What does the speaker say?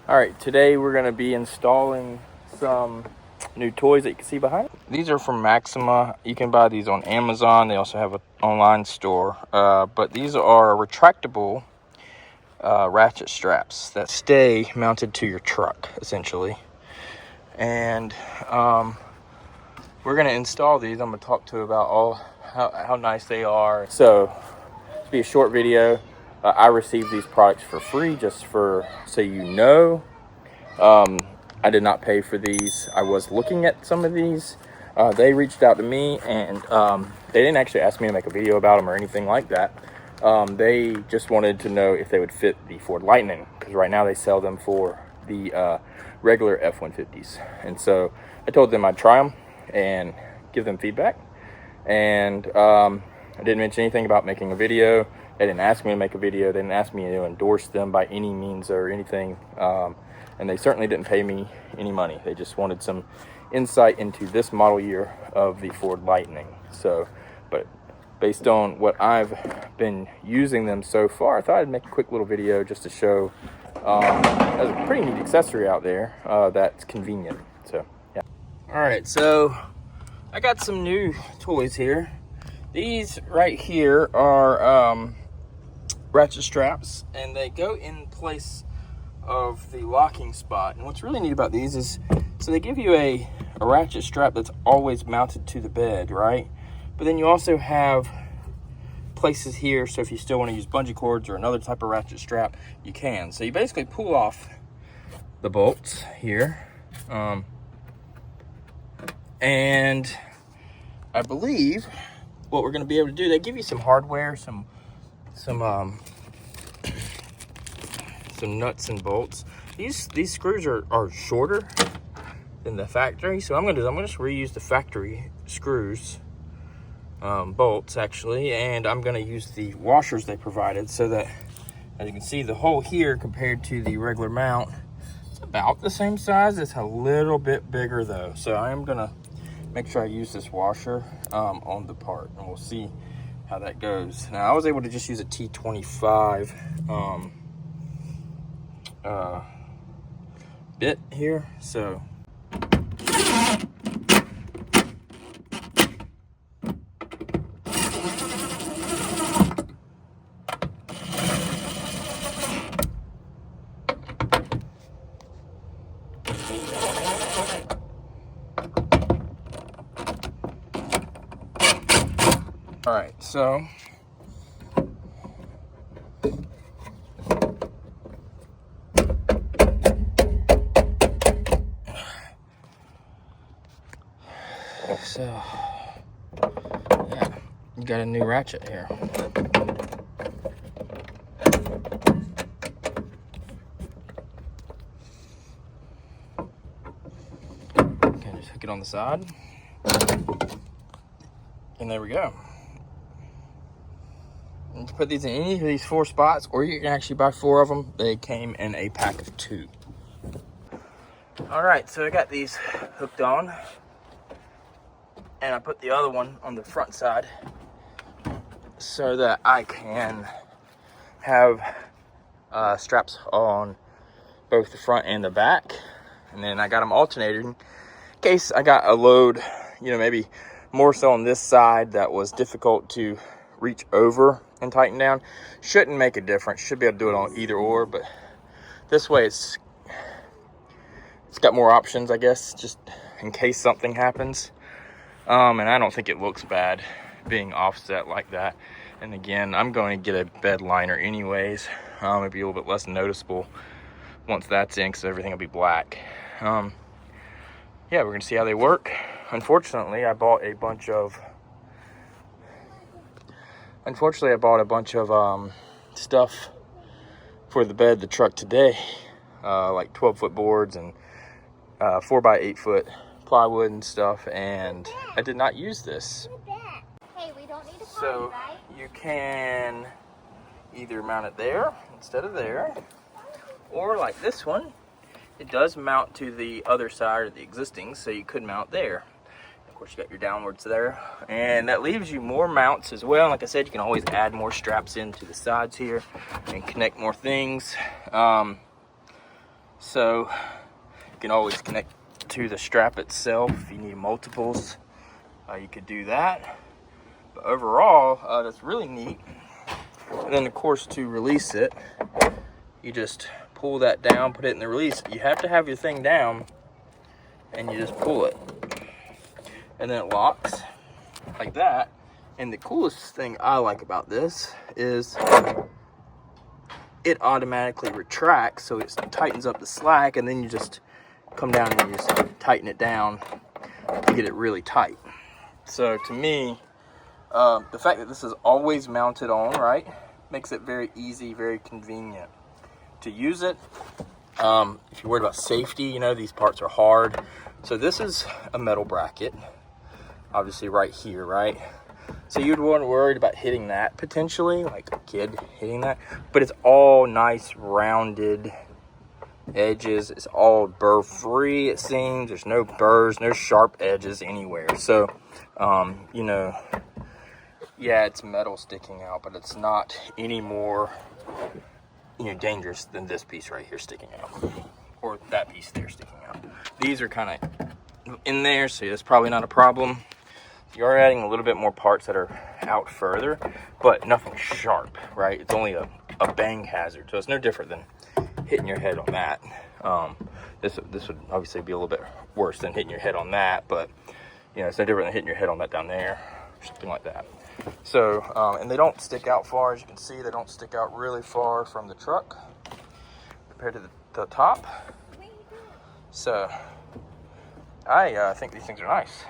All right, today we're going to be installing some new toys that you can see behind. These are from Maxima. You can buy these on Amazon. They also have an online store. But these are retractable ratchet straps that stay mounted to your truck, essentially. And we're going to install these. I'm going to talk to about how nice they are. So, to be a short video, I received these products for free, just so you know. I did not pay for these. I was looking at some of these. They reached out to me, and they didn't actually ask me to make a video about them or anything like that. They just wanted to know if they would fit the Ford Lightning, because right now they sell them for the regular F-150s. And so I told them I'd try them and give them feedback. And I didn't mention anything about making a video. They didn't ask me to make a video. They didn't ask me to endorse them by any means or anything. And they certainly didn't pay me any money. They just wanted some insight into this model year of the Ford Lightning. So, but based on what I've been using them so far, I thought I'd make a quick little video just to show there's a pretty neat accessory out there that's convenient. So, yeah. All right, so I got some new toys here. These right here are ratchet straps, and they go in place of the locking spot. And what's really neat about these is, so they give you a ratchet strap that's always mounted to the bed, right? But then you also have places here, so if you still want to use bungee cords or another type of ratchet strap, you can. So you basically pull off the bolts here, and I believe what we're going to be able to do, they give you some hardware, some nuts and bolts. These screws are shorter than the factory, so I'm gonna just reuse the factory screws, bolts actually, and I'm gonna use the washers they provided, so that, as you can see, the hole here compared to the regular mount, it's about the same size. It's a little bit bigger though, so I am gonna make sure I use this washer on the part, and we'll see how that goes. Now, I was able to just use a T25 bit here, so all right, so yeah, you got a new ratchet here. Okay, just hook it on the side, and there we go. You can put these in any of these 4 spots, or you can actually buy 4 of them. They came in a pack of 2. All right, so I got these hooked on, and I put the other one on the front side so that I can have straps on both the front and the back. And then I got them alternated in case I got a load, maybe more so on this side that was difficult to reach over and tighten down. Shouldn't make a difference. Should be able to do it on either or, but this way it's got more options, I guess, just in case something happens. And I don't think it looks bad being offset like that. And again, I'm going to get a bed liner anyways. It'll be a little bit less noticeable once that's in, because everything will be black. Yeah, we're going to see how they work. Unfortunately, I bought a bunch of stuff for the truck today, like 12-foot boards and 4x8 foot plywood and stuff, and I did not use this. Hey, we don't need to So right? you can either mount it there instead of there, or like this one, it does mount to the other side of the existing, so you could mount there. Of course, you got your downwards there, and that leaves you more mounts as well. Like I said, you can always add more straps into the sides here and connect more things. So you can always connect to the strap itself. If you need multiples, you could do that. But overall, that's really neat. And then of course, to release it, you just pull that down, put it in the release. You have to have your thing down, and you just pull it. And then it locks like that. And the coolest thing I like about this is it automatically retracts, so it tightens up the slack, and then you just come down and you just tighten it down to get it really tight. So to me, the fact that this is always mounted on, right, makes it very easy, very convenient to use it. If you're worried about safety, you know, these parts are hard. So this is a metal bracket, obviously right here, right? So you'd want to worry about hitting that potentially, like a kid hitting that. But it's all nice rounded edges. It's all burr free, it seems. There's no burrs, no sharp edges anywhere. So, you know, yeah, it's metal sticking out, but it's not any more, you know, dangerous than this piece right here sticking out, or that piece there sticking out. These are kind of in there, so that's probably not a problem. You're adding a little bit more parts that are out further, but nothing sharp, right? It's only a bang hazard, so it's no different than hitting your head on that. This would obviously be a little bit worse than hitting your head on that, but you know, it's no different than hitting your head on that down there, or something like that. So, and they don't stick out far, as you can see. They don't stick out really far from the truck compared to the top. So, I think these things are nice.